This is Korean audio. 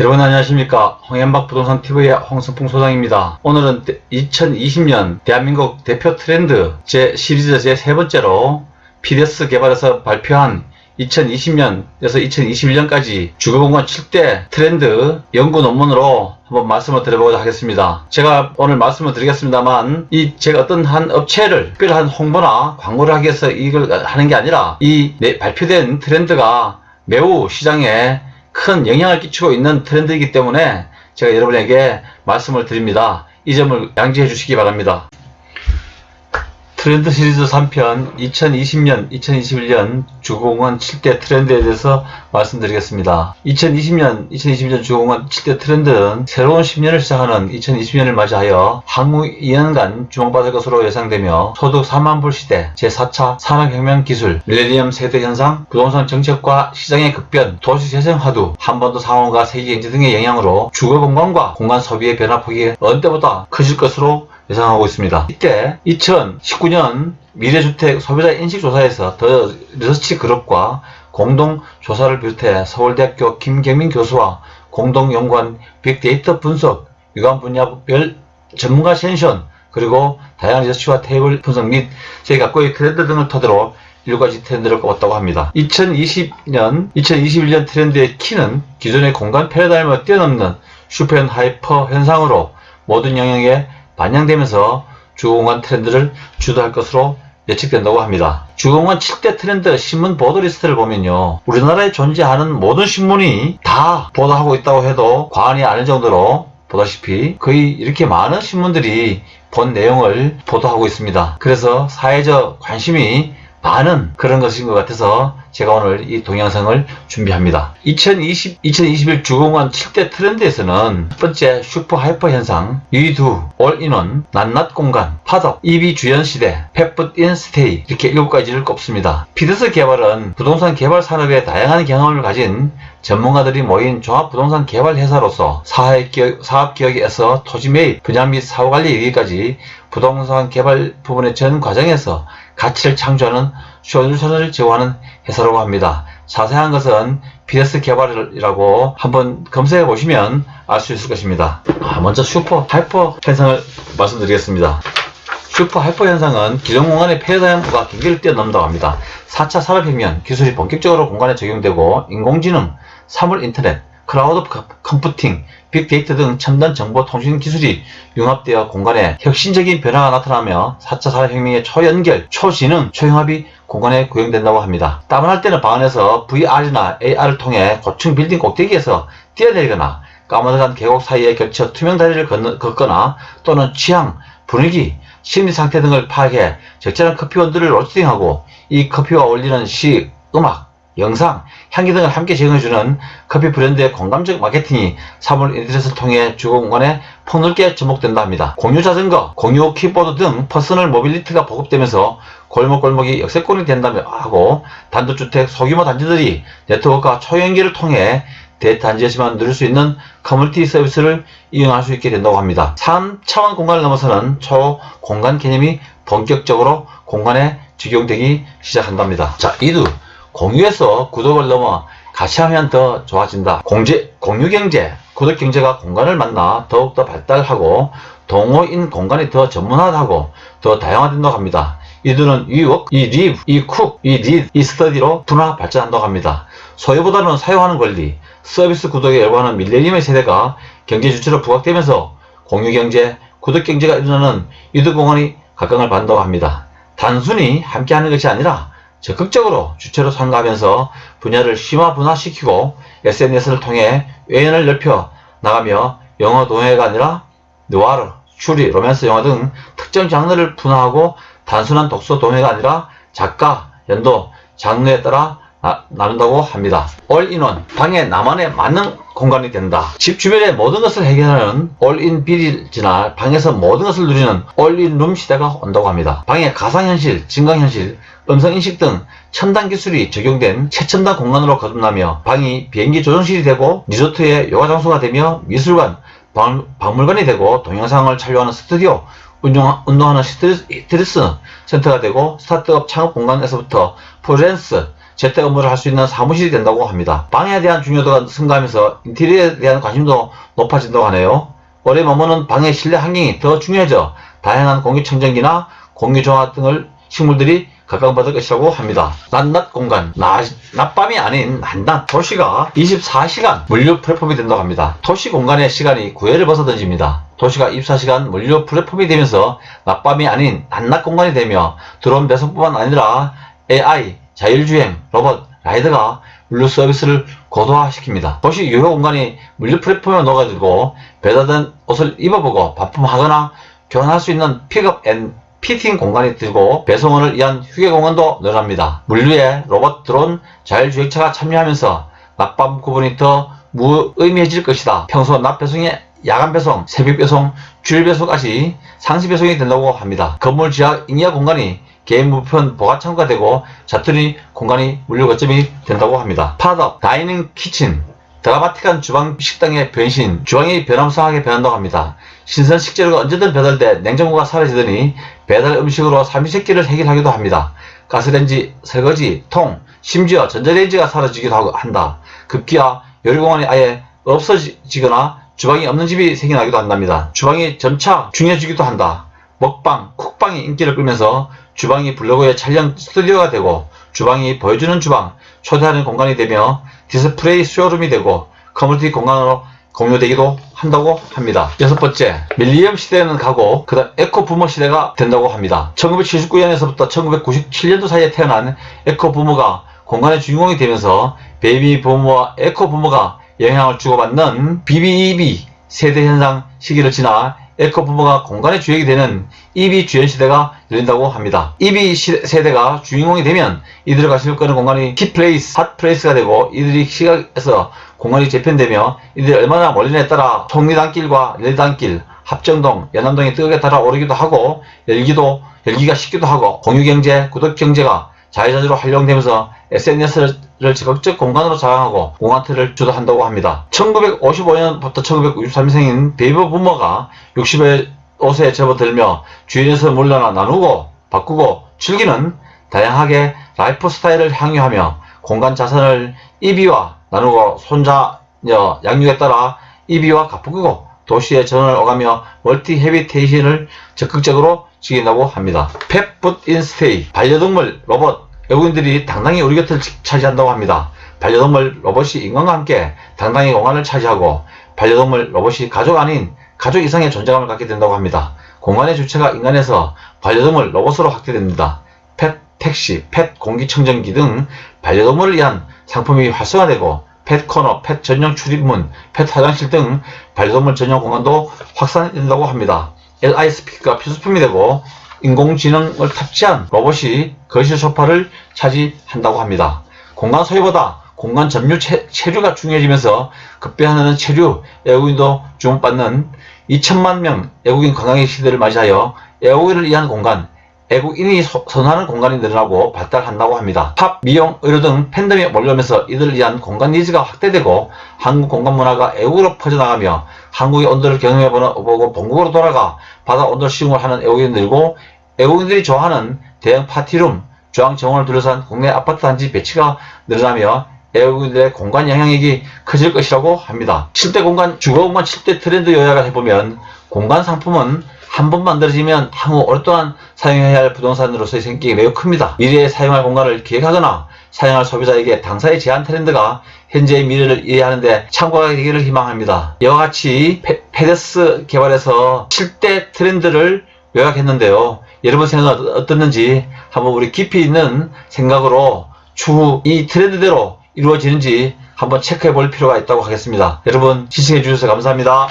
여러분 안녕하십니까. 홍현박 부동산 TV의 홍승풍 소장입니다. 오늘은 2020년 대한민국 대표 트렌드 시리즈 제 세 번째로 PDS 개발에서 발표한 2020년에서 2021년까지 주거공간 7대 트렌드 연구 논문으로 한번 말씀을 드려보고자 하겠습니다. 제가 오늘 말씀을 드리겠습니다만, 제가 어떤 한 업체를 특별한 홍보나 광고를 하기 위해서 이걸 하는 게 아니라 발표된 트렌드가 매우 시장에 큰 영향을 끼치고 있는 트렌드이기 때문에 제가 여러분에게 말씀을 드립니다. 이 점을 양지해 주시기 바랍니다. 트렌드 시리즈 3편 2020년, 2021년 주거공간 7대 트렌드에 대해서 말씀드리겠습니다. 2020년, 2021년 주거공간 7대 트렌드는 새로운 10년을 시작하는 2020년을 맞이하여 향후 2년간 주목받을 것으로 예상되며, 소득 4만 불 시대, 제4차 산업혁명 기술, 밀레니엄 세대 현상, 부동산 정책과 시장의 급변, 도시재생 화두, 한반도 상황과 세계경제 등의 영향으로 주거공간과 공간 소비의 변화폭이 어느 때보다 커질 것으로 예상하고 있습니다. 이때 2019년 미래주택 소비자 인식조사에서 더 리서치 그룹과 공동조사를 비롯해 서울대학교 김경민 교수와 공동연구한 빅데이터 분석, 유관 분야별 전문가 센션, 그리고 다양한 리서치와 테이블 분석 및 저희 각고의 트렌드 등을 토대로 7가지 트렌드를 꼽았다고 합니다. 2020년, 2021년 트렌드의 키는 기존의 공간 패러다임을 뛰어넘는 슈퍼 하이퍼 현상으로 모든 영역에 반영되면서 주거공간 트렌드를 주도할 것으로 예측된다고 합니다. 주거공간 7대 트렌드 신문 보도 리스트를 보면요, 우리나라에 존재하는 모든 신문이 다 보도하고 있다고 해도 과언이 아닐 정도로 보다시피 거의 이렇게 많은 신문들이 본 내용을 보도하고 있습니다. 그래서 사회적 관심이 많은 그런 것인 것 같아서 제가 오늘 이 동영상을 준비합니다. 2021 주거공간 7대 트렌드에서는 첫 번째 슈퍼 하이퍼 현상, 유이두, 올인원, 낱낱 공간, 팟업, EV 주연 시대, 펫풋 인 스테이, 이렇게 7가지를 꼽습니다. PDS 개발은 부동산 개발 산업에 다양한 경험을 가진 전문가들이 모인 종합부동산 개발 회사로서 사업기획에서 토지 매입, 분양 및 사후관리 이르기까지 부동산 개발 부분의 전 과정에서 가치를 창조하는 솔루션을 제공하는 회사라고 합니다. 자세한 것은 PDS 개발이라고 한번 검색해 보시면 알 수 있을 것입니다. 먼저 슈퍼 하이퍼 현상을 말씀드리겠습니다. 슈퍼 하이퍼 현상은 기존 공간의 패러다임과 경계를 뛰어넘는다고 합니다. 4차 산업혁명 기술이 본격적으로 공간에 적용되고, 인공지능, 사물 인터넷, 클라우드 컴퓨팅, 빅데이터 등 첨단 정보 통신 기술이 융합되어 공간에 혁신적인 변화가 나타나며 4차 산업혁명의 초연결, 초지능, 초융합이 공간에 구현된다고 합니다. 다운할 때는 방 안에서 VR이나 AR을 통해 고층 빌딩 꼭대기에서 뛰어내리거나, 까마득한 계곡 사이에 걸쳐 투명 다리를 걷거나, 또는 취향, 분위기, 심리 상태 등을 파악해 적절한 커피 온도를 로스팅하고, 이 커피와 어울리는 시, 음악, 영상, 향기 등을 함께 제공해주는 커피 브랜드의 공감적 마케팅이 사물 인터넷을 통해 주거공간에 폭넓게 접목된다 합니다. 공유 자전거, 공유 키보드 등 퍼스널 모빌리티가 보급되면서 골목골목이 역세권이 된다며 하고, 단독주택 소규모 단지들이 네트워크와 초연계를 통해 대단지에서만 누릴 수 있는 커뮤니티 서비스를 이용할 수 있게 된다고 합니다. 3차원 공간을 넘어서는 초공간 개념이 본격적으로 공간에 적용되기 시작한답니다. 자, 2두 공유에서 구독을 넘어 같이 하면 더 좋아진다. 공유경제, 구독경제가 공간을 만나 더욱더 발달하고 동호인 공간이 더 전문화하고 더 다양화된다고 합니다. 이들은 이웍, 이리브, 이쿡, 이리드, 이스터디로 분화 발전한다고 합니다. 소유보다는 사용하는 권리, 서비스 구독에 열광하는 밀레니엄 세대가 경제 주체로 부각되면서 공유경제, 구독경제가 일어나는 이득공간이 각광을 받는다고 합니다. 단순히 함께하는 것이 아니라 적극적으로 주체로 참가하면서 분야를 심화 분화시키고 SNS를 통해 외연을 넓혀 나가며 영어 동호회가 아니라 느와르, 추리, 로맨스 영화 등 특정 장르를 분화하고, 단순한 독서 동호회가 아니라 작가, 연도, 장르에 따라 나눈다고 합니다. 올인원, 방에 나만의 맞는 공간이 된다. 집 주변의 모든 것을 해결하는 올인 비리지나 방에서 모든 것을 누리는 올인룸 시대가 온다고 합니다. 방에 가상현실, 증강현실, 음성인식 등 첨단 기술이 적용된 최첨단 공간으로 거듭나며, 방이 비행기 조종실이 되고 리조트의 요가 장소가 되며, 미술관, 박물관이 되고 동영상을 촬영하는 스튜디오, 운동하는 스트레스 센터가 되고, 스타트업 창업 공간에서부터 프리랜서, 재택 업무를 할 수 있는 사무실이 된다고 합니다. 방에 대한 중요도가 증가하면서 인테리어에 대한 관심도 높아진다고 하네요. 올해 머무는 방의 실내 환경이 더 중요해져 다양한 공기청정기나 공기조화 등을 식물들이 각광받을 것이라고 합니다. 낮낮 공간, 낮밤이 아닌 낮낮 도시가 24시간 물류 플랫폼이 된다고 합니다. 도시 공간의 시간이 구애를 벗어던집니다. 도시가 24시간 물류 플랫폼이 되면서 낮밤이 아닌 낮낮 공간이 되며 드론 배송뿐만 아니라 AI, 자율주행, 로봇, 라이더가 물류 서비스를 고도화시킵니다. 도시 유효 공간이 물류 플랫폼에 녹아들고 배달된 옷을 입어보고 반품하거나 교환할 수 있는 픽업 앤 피팅 공간이 들고 배송원을 위한 휴게 공간도 늘어납니다. 물류에 로봇, 드론, 자율주행차가 참여하면서 낮밤 구분이 더 무의미해질 것이다. 평소 낮 배송에 야간 배송, 새벽 배송, 주일 배송까지 상시 배송이 된다고 합니다. 건물 지하 잉여 공간이 개인 물품 보관창고가 되고 자투리 공간이 물류 거점이 된다고 합니다. 팝업, 다이닝 키친, 드라마틱한 주방 식당의 변신, 주방이 변함수하게 변한다고 합니다. 신선 식재료가 언제든 배달돼 냉장고가 사라지더니 배달 음식으로 삼시세끼를 해결하기도 합니다. 가스레인지, 설거지, 통, 심지어 전자레인지가 사라지기도 한다. 급기야 요리공간이 아예 없어지거나 주방이 없는 집이 생겨나기도 한답니다. 주방이 점차 중요해지기도 한다. 먹방, 쿡방이 인기를 끌면서 주방이 블로그의 촬영 스튜디오가 되고 주방이 보여주는 주방, 초대하는 공간이 되며 디스플레이 쇼룸이 되고 커뮤니티 공간으로 공유되기도 한다고 합니다. 6번째, 밀리엄 시대는 가고 그 다음 에코 부머 시대가 된다고 합니다. 1979년에서부터 1997년도 사이에 태어난 에코 부머가 공간의 주인공이 되면서 베이비 부머와 에코 부머가 영향을 주고받는 BBEB 세대 현상 시기를 지나 에코 부머가 공간의 주역이 되는 EB 주연 시대가 열린다고 합니다. EB 세대가 주인공이 되면 이들을 가실 거는 공간이 힙플레이스, 핫플레이스가 되고 이들이 시각에서 공간이 재편되며 이들이 얼마나 멀리냐에 따라 속리단길과 열리단길, 합정동, 연남동이 뜨겁게 달아오르기도 하고 열기가 식기도 하고 공유경제, 구독경제가 자유자재로 활용되면서 SNS를 적극적 공간으로 자랑하고 공간틀을 주도한다고 합니다. 1955년부터 1963년생인 베이비 부머가 65세에 접어들며 주위에서 물러나 나누고 바꾸고 즐기는 다양하게 라이프 스타일을 향유하며 공간 자산을 EB와 나누고 손자녀 양육에 따라 EB와 가꾸고 도시의 전원을 오가며 멀티 헤비테이션을 적극적으로 즐긴다고 합니다. 펫 풋 인 스테이, 반려동물, 로봇, 외국인들이 당당히 우리 곁을 차지한다고 합니다. 반려동물 로봇이 인간과 함께 당당히 공간을 차지하고 반려동물 로봇이 가족 아닌 가족 이상의 존재감을 갖게 된다고 합니다. 공간의 주체가 인간에서 반려동물 로봇으로 확대됩니다. 펫 택시, 펫 공기청정기 등 반려동물을 위한 상품이 활성화되고 펫 코너, 펫 전용 출입문, 펫 화장실 등 반려동물 전용 공간도 확산된다고 합니다. LI 스피커가 필수품이 되고 인공지능을 탑재한 로봇이 거실 소파를 차지한다고 합니다. 공간 소유보다 공간 점유 체류가 중요해지면서 급변하는 체류, 외국인도 주목받는 2천만 명 외국인 관광객 시대를 맞이하여 외국인을 위한 공간, 외국인이 선호하는 공간이 늘어나고 발달한다고 합니다. 팝, 미용, 의료 등 팬덤이 몰려오면서 이들을 위한 공간 니즈가 확대되고 한국 공간 문화가 외국으로 퍼져나가며 한국의 온도를 경험해보고 본국으로 돌아가 바다 온도 시음을 하는 외국인이 늘고 외국인들이 좋아하는 대형 파티룸, 주황 정원을 둘러싼 국내 아파트 단지 배치가 늘어나며 외국인들의 공간 영향력이 커질 것이라고 합니다. 7대 공간, 주거공간 7대 트렌드 요약을 해보면 공간 상품은 한 번 만들어지면 향후 오랫동안 사용해야 할 부동산으로서의 성격이 매우 큽니다. 미래에 사용할 공간을 기획하거나 사용할 소비자에게 당사의 제한 트렌드가 현재의 미래를 이해하는 데 참고가 되기를 희망합니다. 이와 같이 페데스 개발에서 7대 트렌드를 요약했는데요. 여러분 생각은 어떻는지 한번 우리 깊이 있는 생각으로 추후 이 트렌드대로 이루어지는지 한번 체크해 볼 필요가 있다고 하겠습니다. 여러분 시청해 주셔서 감사합니다.